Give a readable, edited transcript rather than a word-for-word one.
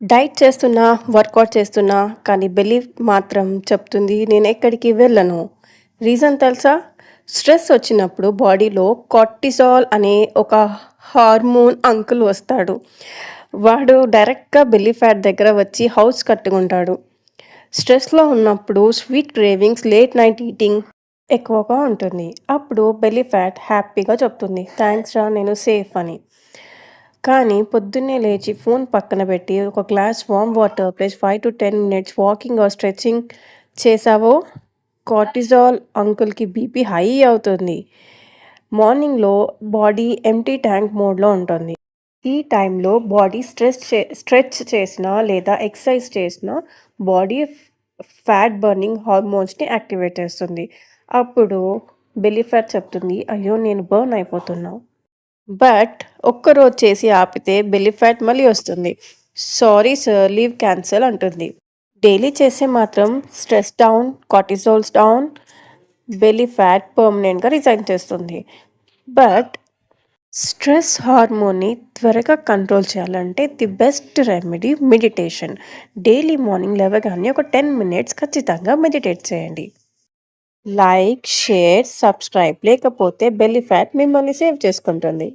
Diet చేస్తున్నా, work out చేస్తున్నా, కానీ బెల్లీ మాత్రం చెప్తుంది నేనెక్కడికి వెళ్ళను. రీజన్ తెలుసా? స్ట్రెస్ వచ్చినప్పుడు బాడీలో కార్టిసాల్ అనే ఒక హార్మోన్ అంకుల్ వస్తాడు. వాడు డైరెక్ట్‌గా బెల్లీ ఫ్యాట్ దగ్గర వచ్చి హౌస్ కట్టుకుంటాడు. స్ట్రెస్‌లో ఉన్నప్పుడు sweet cravings, late night eating ఎక్కువగా ఉంటుంది. అప్పుడు బెల్లీ ఫ్యాట్ హ్యాపీగా చెప్తుంది, థాంక్స్ రా నేను సేఫ్ అని. కానీ పొద్దున్నే లేచి ఫోన్ పక్కన పెట్టి ఒక glass warm water plus 5-10 minutes walking or stretching చేసావో కార్టిజాల్ అంకుల్‌కి బీపీ హై అవుతుంది. మార్నింగ్‌లో బాడీ ఎంప్టీ ట్యాంక్ మోడ్‌లో ఉంటుంది. ఈ టైంలో బాడీ స్ట్రెచ్ చేసినా లేదా ఎక్సర్సైజ్ చేసినా బాడీ ఫ్యాట్ బర్నింగ్ హార్మోన్స్‌ని యాక్టివేట్ చేస్తుంది. అప్పుడు బెల్లీ ఫ్యాట్ చెప్తుంది, అయ్యో నేను బర్న్ అయిపోతున్నా. బట్ ఒక్కరోజు చేసి ఆపితే బెల్లీ ఫ్యాట్ మళ్ళీ వస్తుంది. సారీ సార్ లీవ్ క్యాన్సల్ అంటుంది. డైలీ చేస్తే మాత్రం stress down, cortisols down, belly fat పర్మనెంట్‌గా రిజైన్ చేస్తుంది. బట్ స్ట్రెస్ హార్మోన్‌ని త్వరగా కంట్రోల్ చేయాలంటే the best remedy meditation. Daily morning లేవగానే ఒక 10 మినిట్స్ ఖచ్చితంగా మెడిటేట్ చేయండి. లైక్, షేర్, సబ్స్క్రైబ్ లేకపోతే బెల్లీ ఫ్యాట్ మిమ్మల్ని సేవ్ చేసుకుంటుంది.